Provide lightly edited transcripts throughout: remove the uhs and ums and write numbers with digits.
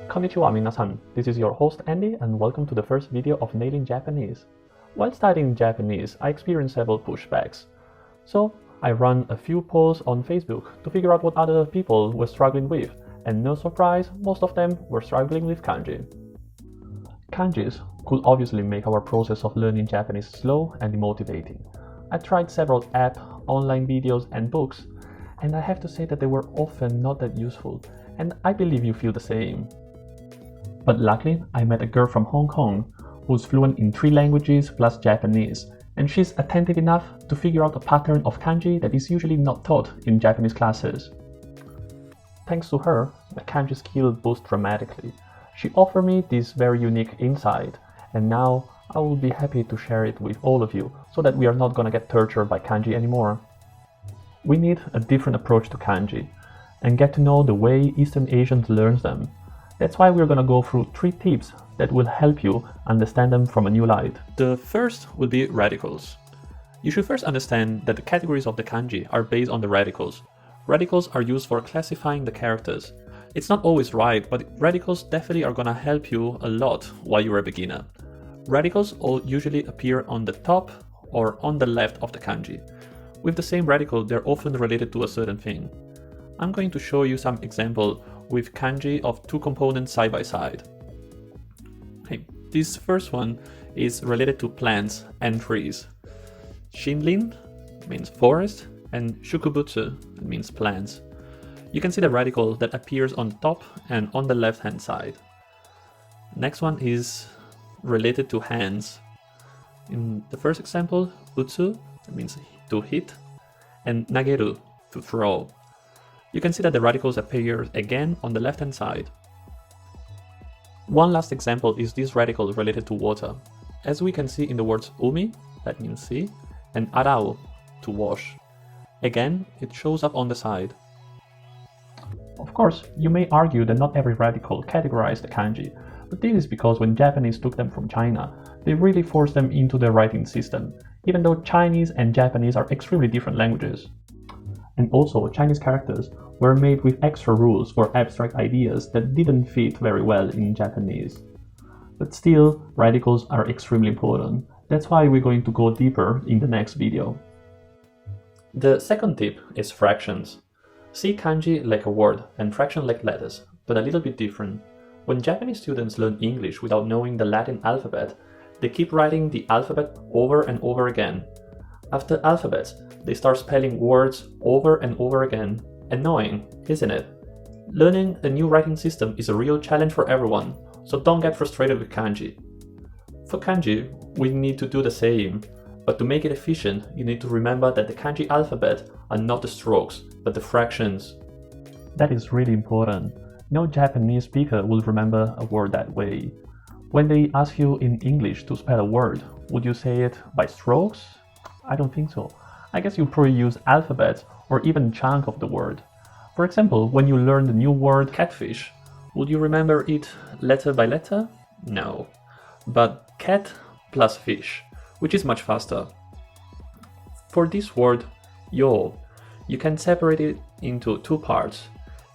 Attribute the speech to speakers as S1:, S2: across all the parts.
S1: Konnichiwa minasan, this is your host Andy and welcome to the first video of Nailing Japanese. While studying Japanese, I experienced several pushbacks. So I ran a few polls on Facebook to figure out what other people were struggling with, and no surprise, most of them were struggling with kanji. Kanjis could obviously make our process of learning Japanese slow and demotivating. I tried several apps, online videos and books, and I have to say that they were often not that useful, and I believe you feel the same. But luckily, I met a girl from Hong Kong who's fluent in 3 languages plus Japanese, and she's attentive enough to figure out a pattern of kanji that is usually not taught in Japanese classes. Thanks to her, my kanji skill boosted dramatically. She offered me this very unique insight, and now I will be happy to share it with all of you so that we are not gonna get tortured by kanji anymore. We need a different approach to kanji and get to know the way Eastern Asians learn them. That's why we're gonna go through 3 tips that will help you understand them from a new light. The first will be radicals. You should first understand that the categories of the kanji are based on the radicals. Radicals are used for classifying the characters. It's not always right, but radicals definitely are gonna help you a lot while you're a beginner. Radicals all usually appear on the top or on the left of the kanji. With the same radical, they're often related to a certain thing. I'm going to show you some example with kanji of 2 components side by side. Okay, this first one is related to plants and trees. Shinrin means forest and shukubutsu means plants. You can see the radical that appears on the top and on the left hand side. Next one is related to hands. In the first example, utsu means to hit and nageru to throw. You can see that the radicals appear again on the left hand side. One last example is this radical related to water. As we can see in the words umi, that means sea, and arau, to wash. Again, it shows up on the side. Of course, you may argue that not every radical categorized the kanji, but this is because when Japanese took them from China, they really forced them into their writing system, even though Chinese and Japanese are extremely different languages. And also, Chinese characters were made with extra rules for abstract ideas that didn't fit very well in Japanese. But still, radicals are extremely important. That's why we're going to go deeper in the next video. The second tip is fractions. See kanji like a word and fraction like letters, but a little bit different. When Japanese students learn English without knowing the Latin alphabet, they keep writing the alphabet over and over again. After alphabets, they start spelling words over and over again. Annoying, isn't it? Learning a new writing system is a real challenge for everyone, so don't get frustrated with kanji. For kanji, we need to do the same, but to make it efficient, you need to remember that the kanji alphabet are not the strokes, but the fractions. That is really important. No Japanese speaker will remember a word that way. When they ask you in English to spell a word, would you say it by strokes? I don't think so. I guess you probably use alphabets or even chunk of the word. For example, when you learn the new word catfish, would you remember it letter by letter? No. But cat plus fish, which is much faster. For this word, yo, you can separate it into 2 parts.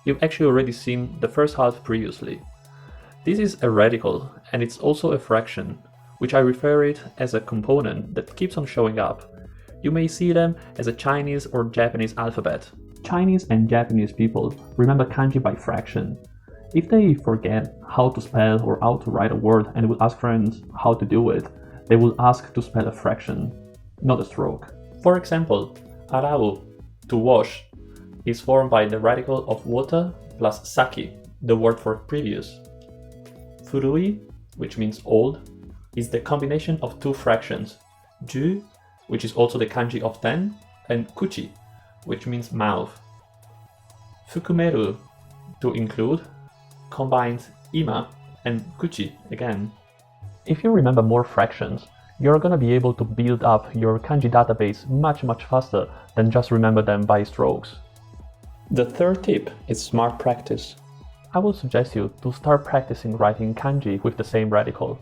S1: You've actually already seen the first half previously. This is a radical, and it's also a fraction, which I refer it as a component that keeps on showing up. You may see them as a Chinese or Japanese alphabet. Chinese and Japanese people remember kanji by fraction. If they forget how to spell or how to write a word and will ask friends how to do it, they will ask to spell a fraction, not a stroke. For example, arau, to wash, is formed by the radical of water plus saki, the word for previous. Furui, which means old, is the combination of 2 fractions, ju, which is also the kanji of 10, and kuchi, which means mouth. Fukumeru, to include, combines ima and kuchi again. If you remember more fractions, you're gonna be able to build up your kanji database much faster than just remember them by strokes. The third tip is smart practice. I will suggest you to start practicing writing kanji with the same radical.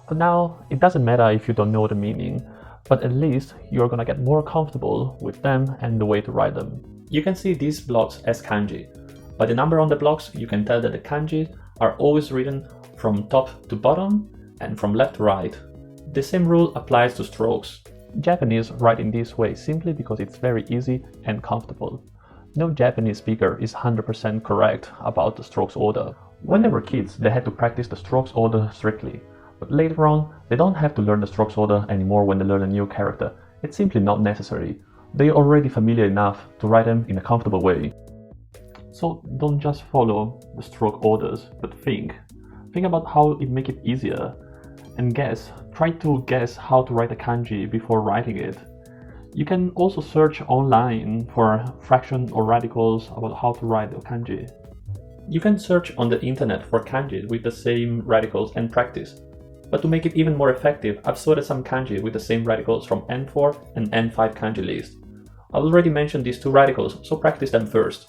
S1: For now, it doesn't matter if you don't know the meaning, but at least you're gonna get more comfortable with them and the way to write them. You can see these blocks as kanji. By the number on the blocks, you can tell that the kanji are always written from top to bottom and from left to right. The same rule applies to strokes. Japanese write in this way simply because it's very easy and comfortable. No Japanese speaker is 100% correct about the strokes order. When they were kids, they had to practice the strokes order strictly. But later on, they don't have to learn the strokes order anymore when they learn a new character. It's simply not necessary. They are already familiar enough to write them in a comfortable way. So don't just follow the stroke orders, but think. Think about how it make it easier. And guess. Try to guess how to write a kanji before writing it. You can also search online for fraction or radicals about how to write a kanji. You can search on the internet for kanji with the same radicals and practice. But to make it even more effective, I've sorted some kanji with the same radicals from N4 and N5 kanji list. I've already mentioned these two radicals, so practice them first.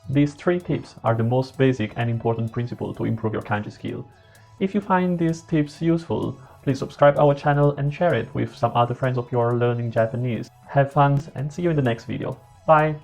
S1: These 3 tips are the most basic and important principle to improve your kanji skill. If you find these tips useful, please subscribe our channel and share it with some other friends of yours learning Japanese. Have fun and see you in the next video. Bye!